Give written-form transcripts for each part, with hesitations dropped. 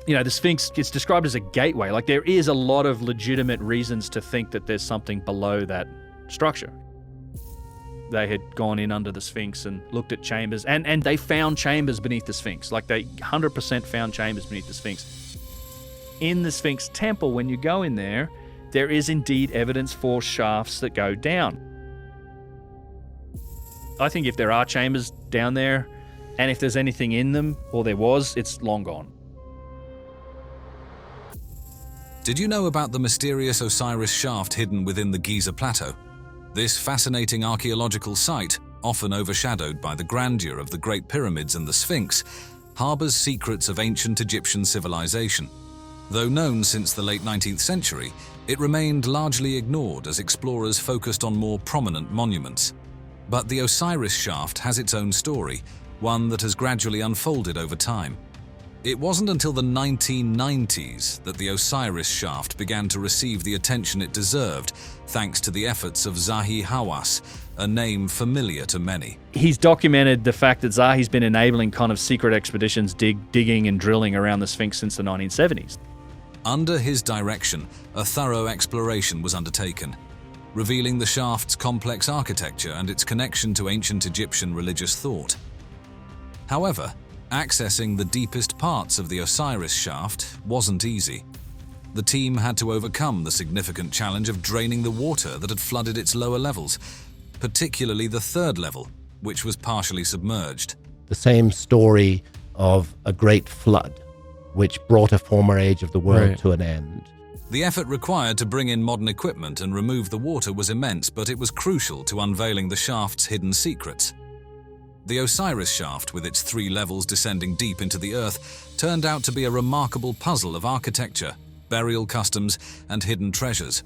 The Sphinx gets described as a gateway. Like, there is a lot of legitimate reasons to think that there's something below that structure. They had gone in under the Sphinx and looked at chambers, and they found chambers beneath the Sphinx. Like, they 100% found chambers beneath the Sphinx. In the Sphinx temple, when you go in there is indeed evidence for shafts that go down. I think if there are chambers down there, and if there's anything in them, or there was, it's long gone. Did you know about the mysterious Osiris Shaft hidden within the Giza Plateau? This fascinating archaeological site, often overshadowed by the grandeur of the Great Pyramids and the Sphinx, harbors secrets of ancient Egyptian civilization. Though known since the late 19th century, it remained largely ignored as explorers focused on more prominent monuments. But the Osiris Shaft has its own story, one that has gradually unfolded over time. It wasn't until the 1990s that the Osiris Shaft began to receive the attention it deserved, thanks to the efforts of Zahi Hawass, a name familiar to many. He's documented the fact that Zahi's been enabling kind of secret expeditions digging and drilling around the Sphinx since the 1970s. Under his direction, a thorough exploration was undertaken, revealing the shaft's complex architecture and its connection to ancient Egyptian religious thought. However, accessing the deepest parts of the Osiris Shaft wasn't easy. The team had to overcome the significant challenge of draining the water that had flooded its lower levels, particularly the third level, which was partially submerged. The same story of a great flood, which brought a former age of the world to an end. The effort required to bring in modern equipment and remove the water was immense, but it was crucial to unveiling the shaft's hidden secrets. The Osiris Shaft, with its 3 levels descending deep into the earth, turned out to be a remarkable puzzle of architecture, burial customs, and hidden treasures.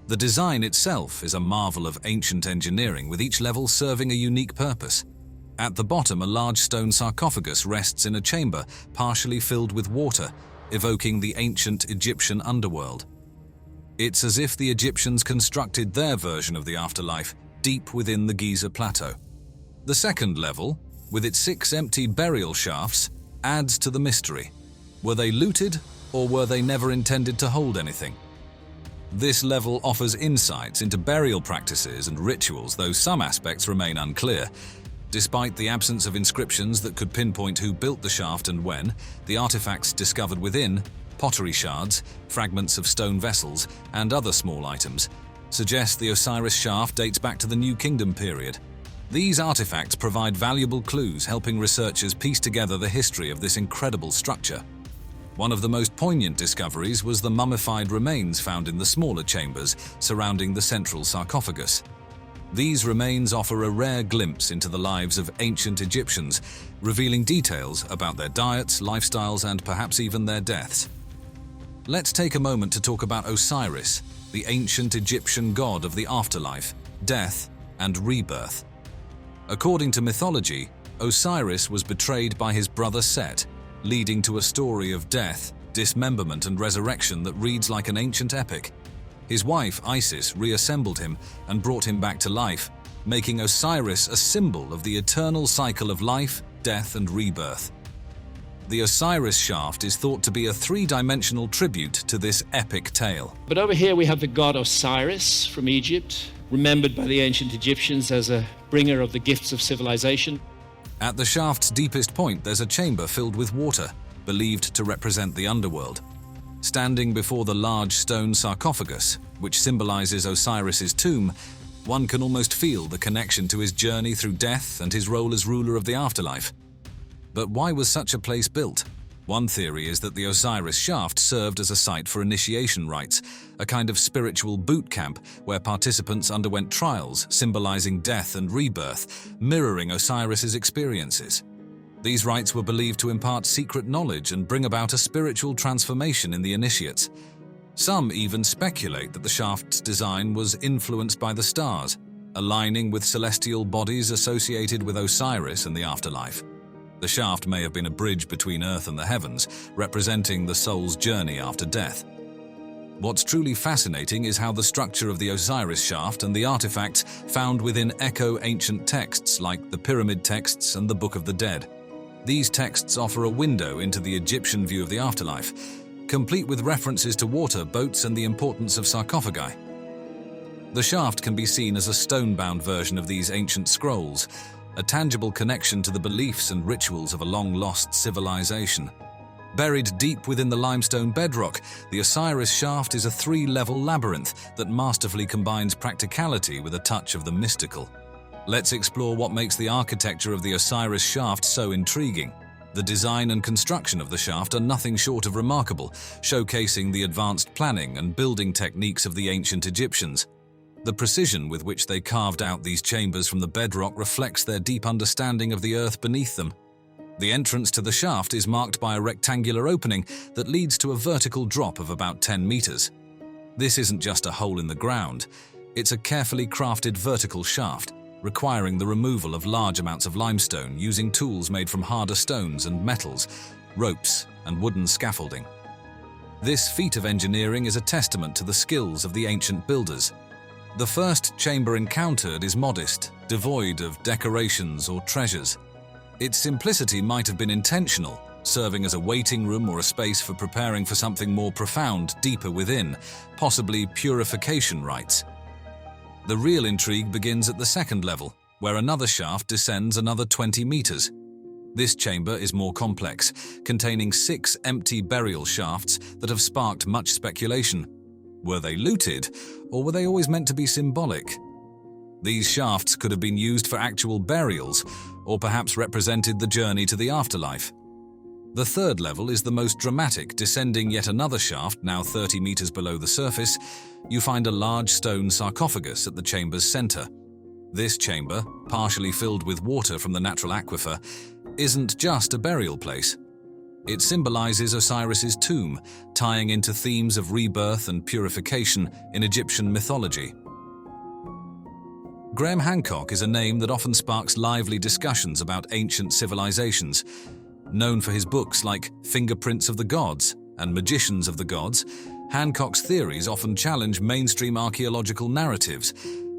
The design itself is a marvel of ancient engineering, with each level serving a unique purpose. At the bottom, a large stone sarcophagus rests in a chamber partially filled with water, evoking the ancient Egyptian underworld. It's as if the Egyptians constructed their version of the afterlife deep within the Giza Plateau. The second level, with its 6 empty burial shafts, adds to the mystery. Were they looted, or were they never intended to hold anything? This level offers insights into burial practices and rituals, though some aspects remain unclear. Despite the absence of inscriptions that could pinpoint who built the shaft and when, the artifacts discovered within, pottery shards, fragments of stone vessels, and other small items, suggest the Osiris Shaft dates back to the New Kingdom period. These artifacts provide valuable clues, helping researchers piece together the history of this incredible structure. One of the most poignant discoveries was the mummified remains found in the smaller chambers surrounding the central sarcophagus. These remains offer a rare glimpse into the lives of ancient Egyptians, revealing details about their diets, lifestyles, and perhaps even their deaths. Let's take a moment to talk about Osiris, the ancient Egyptian god of the afterlife, death, and rebirth. According to mythology, Osiris was betrayed by his brother Set, leading to a story of death, dismemberment, and resurrection that reads like an ancient epic. His wife, Isis, reassembled him and brought him back to life, making Osiris a symbol of the eternal cycle of life, death, and rebirth. The Osiris Shaft is thought to be a 3-dimensional tribute to this epic tale. But over here we have the god Osiris from Egypt, remembered by the ancient Egyptians as a bringer of the gifts of civilization. At the shaft's deepest point, there's a chamber filled with water, believed to represent the underworld. Standing before the large stone sarcophagus, which symbolizes Osiris's tomb, one can almost feel the connection to his journey through death and his role as ruler of the afterlife. But why was such a place built? One theory is that the Osiris Shaft served as a site for initiation rites, a kind of spiritual boot camp where participants underwent trials symbolizing death and rebirth, mirroring Osiris's experiences. These rites were believed to impart secret knowledge and bring about a spiritual transformation in the initiates. Some even speculate that the shaft's design was influenced by the stars, aligning with celestial bodies associated with Osiris and the afterlife. The shaft may have been a bridge between Earth and the heavens, representing the soul's journey after death. What's truly fascinating is how the structure of the Osiris Shaft and the artifacts found within echo ancient texts like the Pyramid texts and the Book of the Dead. These texts offer a window into the Egyptian view of the afterlife, complete with references to water, boats, and the importance of sarcophagi. The shaft can be seen as a stone-bound version of these ancient scrolls, a tangible connection to the beliefs and rituals of a long-lost civilization. Buried deep within the limestone bedrock, the Osiris Shaft is a three-level labyrinth that masterfully combines practicality with a touch of the mystical. Let's explore what makes the architecture of the Osiris Shaft so intriguing. The design and construction of the shaft are nothing short of remarkable, showcasing the advanced planning and building techniques of the ancient Egyptians. The precision with which they carved out these chambers from the bedrock reflects their deep understanding of the earth beneath them. The entrance to the shaft is marked by a rectangular opening that leads to a vertical drop of about 10 meters. This isn't just a hole in the ground, it's a carefully crafted vertical shaft, requiring the removal of large amounts of limestone using tools made from harder stones and metals, ropes, and wooden scaffolding. This feat of engineering is a testament to the skills of the ancient builders. The first chamber encountered is modest, devoid of decorations or treasures. Its simplicity might have been intentional, serving as a waiting room or a space for preparing for something more profound deeper within, possibly purification rites. The real intrigue begins at the second level, where another shaft descends another 20 meters. This chamber is more complex, containing 6 empty burial shafts that have sparked much speculation. Were they looted, or were they always meant to be symbolic? These shafts could have been used for actual burials, or perhaps represented the journey to the afterlife. The third level is the most dramatic. Descending yet another shaft, now 30 meters below the surface, you find a large stone sarcophagus at the chamber's center. This chamber, partially filled with water from the natural aquifer, isn't just a burial place. It symbolizes Osiris's tomb, tying into themes of rebirth and purification in Egyptian mythology. Graham Hancock is a name that often sparks lively discussions about ancient civilizations. Known for his books like Fingerprints of the Gods and Magicians of the Gods, Hancock's theories often challenge mainstream archaeological narratives.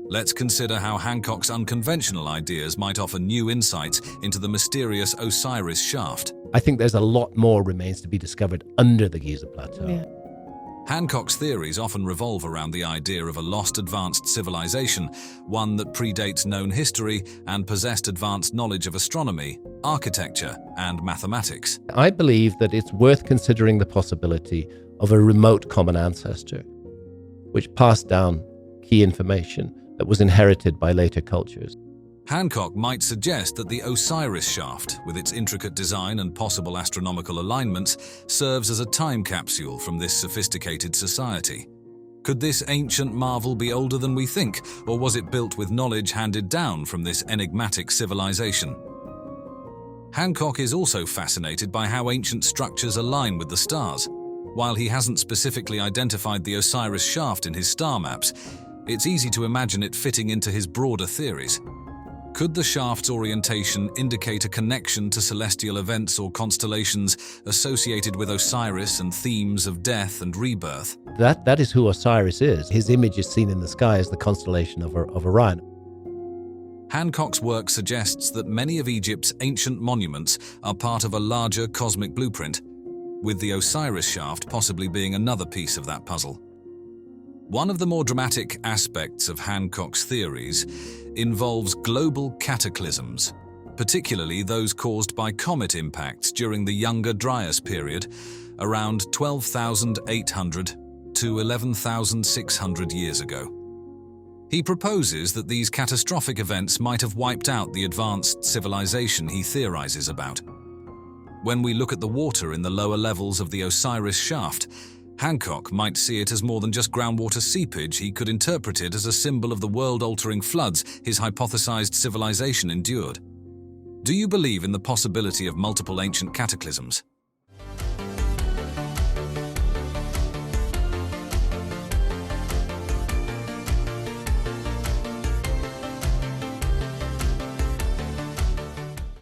Let's consider how Hancock's unconventional ideas might offer new insights into the mysterious Osiris Shaft. I think there's a lot more remains to be discovered under the Giza Plateau. Yeah. Hancock's theories often revolve around the idea of a lost advanced civilization, one that predates known history and possessed advanced knowledge of astronomy, architecture, and mathematics. I believe that it's worth considering the possibility of a remote common ancestor, which passed down key information that was inherited by later cultures. Hancock might suggest that the Osiris Shaft, with its intricate design and possible astronomical alignments, serves as a time capsule from this sophisticated society. Could this ancient marvel be older than we think, or was it built with knowledge handed down from this enigmatic civilization? Hancock is also fascinated by how ancient structures align with the stars. While he hasn't specifically identified the Osiris Shaft in his star maps, it's easy to imagine it fitting into his broader theories. Could the shaft's orientation indicate a connection to celestial events or constellations associated with Osiris and themes of death and rebirth? That is who Osiris is. His image is seen in the sky as the constellation of Orion. Hancock's work suggests that many of Egypt's ancient monuments are part of a larger cosmic blueprint, with the Osiris Shaft possibly being another piece of that puzzle. One of the more dramatic aspects of Hancock's theories involves global cataclysms, particularly those caused by comet impacts during the Younger Dryas period, around 12,800 to 11,600 years ago. He proposes that these catastrophic events might have wiped out the advanced civilization he theorizes about. When we look at the water in the lower levels of the Osiris Shaft, Hancock might see it as more than just groundwater seepage. He could interpret it as a symbol of the world-altering floods his hypothesized civilization endured. Do you believe in the possibility of multiple ancient cataclysms?